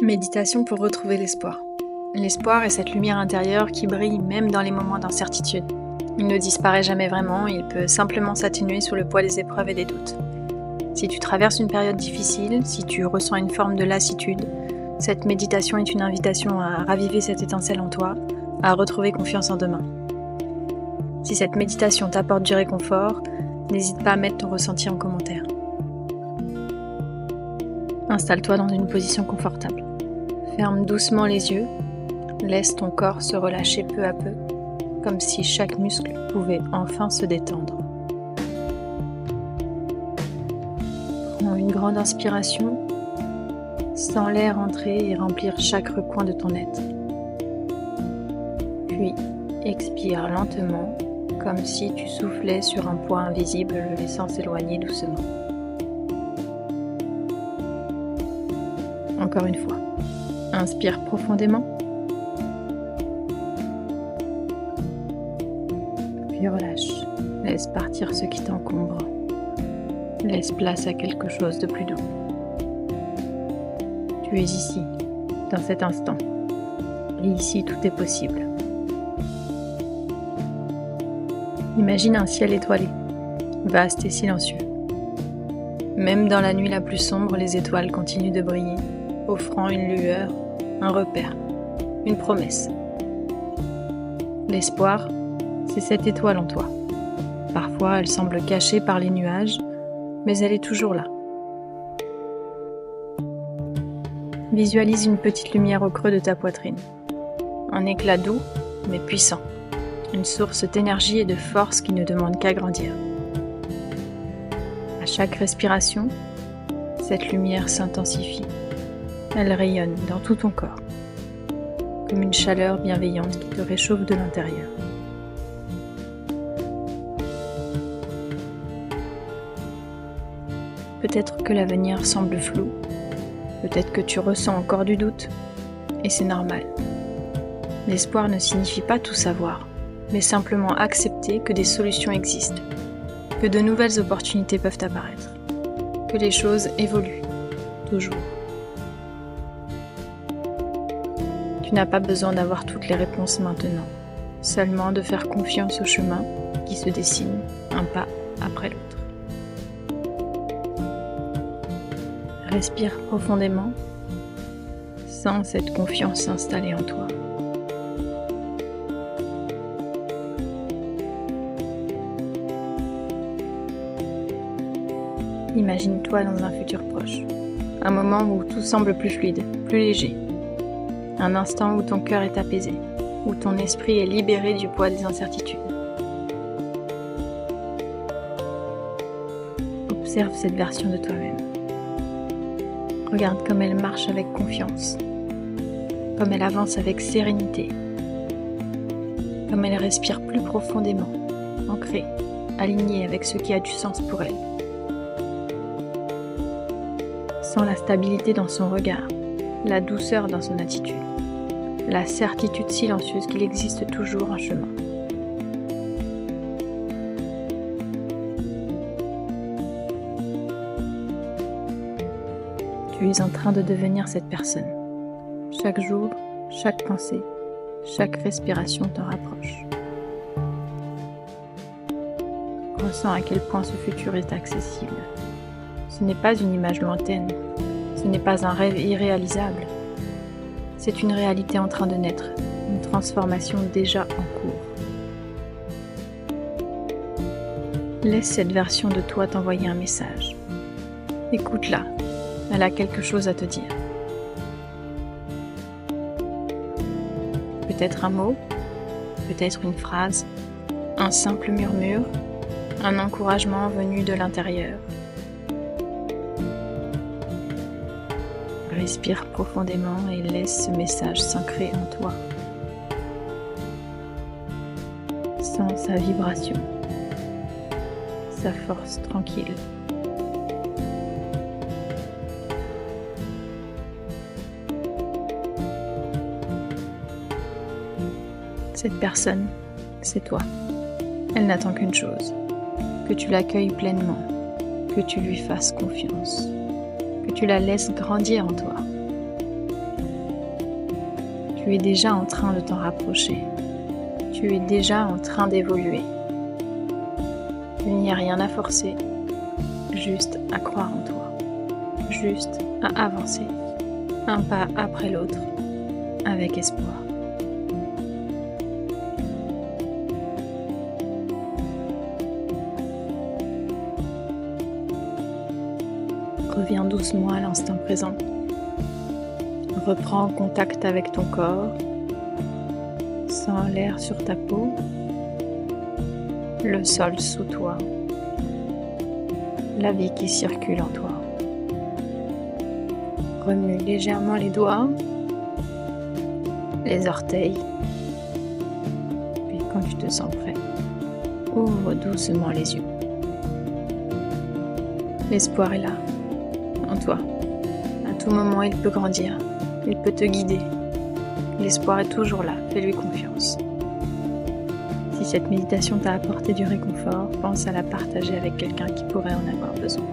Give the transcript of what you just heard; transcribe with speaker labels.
Speaker 1: Méditation pour retrouver l'espoir. L'espoir est cette lumière intérieure qui brille même dans les moments d'incertitude. Il ne disparaît jamais vraiment, il peut simplement s'atténuer sous le poids des épreuves et des doutes. Si tu traverses une période difficile, si tu ressens une forme de lassitude, cette méditation est une invitation à raviver cette étincelle en toi, à retrouver confiance en demain. Si cette méditation t'apporte du réconfort, n'hésite pas à mettre ton ressenti en commentaire. Installe-toi dans une position confortable. Ferme doucement les yeux, laisse ton corps se relâcher peu à peu, comme si chaque muscle pouvait enfin se détendre. Prends une grande inspiration, sens l'air entrer et remplir chaque recoin de ton être. Puis, expire lentement, comme si tu soufflais sur un poids invisible, le laissant s'éloigner doucement. Encore une fois, inspire profondément, puis relâche, laisse partir ce qui t'encombre, laisse place à quelque chose de plus doux. Tu es ici, dans cet instant, et ici tout est possible. Imagine un ciel étoilé, vaste et silencieux. Même dans la nuit la plus sombre, les étoiles continuent de briller, offrant une lueur, un repère, une promesse. L'espoir, c'est cette étoile en toi. Parfois, elle semble cachée par les nuages, mais elle est toujours là. Visualise une petite lumière au creux de ta poitrine. Un éclat doux, mais puissant. Une source d'énergie et de force qui ne demande qu'à grandir. À chaque respiration, cette lumière s'intensifie. Elle rayonne dans tout ton corps, comme une chaleur bienveillante qui te réchauffe de l'intérieur. Peut-être que l'avenir semble flou, peut-être que tu ressens encore du doute, et c'est normal. L'espoir ne signifie pas tout savoir, mais simplement accepter que des solutions existent, que de nouvelles opportunités peuvent apparaître, que les choses évoluent, toujours. Tu n'as pas besoin d'avoir toutes les réponses maintenant, seulement de faire confiance au chemin qui se dessine un pas après l'autre. Respire profondément, sens cette confiance s'installer en toi. Imagine-toi dans un futur proche, un moment où tout semble plus fluide, plus léger. Un instant où ton cœur est apaisé, où ton esprit est libéré du poids des incertitudes. Observe cette version de toi-même. Regarde comme elle marche avec confiance, comme elle avance avec sérénité, comme elle respire plus profondément, ancrée, alignée avec ce qui a du sens pour elle. Sens la stabilité dans son regard, la douceur dans son attitude, la certitude silencieuse qu'il existe toujours un chemin. Tu es en train de devenir cette personne. Chaque jour, chaque pensée, chaque respiration t'en rapproche. Ressens à quel point ce futur est accessible. Ce n'est pas une image lointaine. Ce n'est pas un rêve irréalisable, c'est une réalité en train de naître, une transformation déjà en cours. Laisse cette version de toi t'envoyer un message. Écoute-la, elle a quelque chose à te dire. Peut-être un mot, peut-être une phrase, un simple murmure, un encouragement venu de l'intérieur. Respire profondément et laisse ce message s'ancrer en toi. Sens sa vibration, sa force tranquille. Cette personne, c'est toi. Elle n'attend qu'une chose, que tu l'accueilles pleinement, que tu lui fasses confiance. Que tu la laisses grandir en toi. Tu es déjà en train de t'en rapprocher. Tu es déjà en train d'évoluer. Il n'y a rien à forcer, juste à croire en toi, juste à avancer, un pas après l'autre, avec espoir. Reviens doucement à l'instant présent. Reprends contact avec ton corps. Sens l'air sur ta peau, le sol sous toi, la vie qui circule en toi. Remue légèrement les doigts, les orteils. Puis quand tu te sens prêt, ouvre doucement les yeux. L'espoir est là, en toi. À tout moment, il peut grandir, il peut te guider. L'espoir est toujours là, fais-lui confiance. Si cette méditation t'a apporté du réconfort, pense à la partager avec quelqu'un qui pourrait en avoir besoin.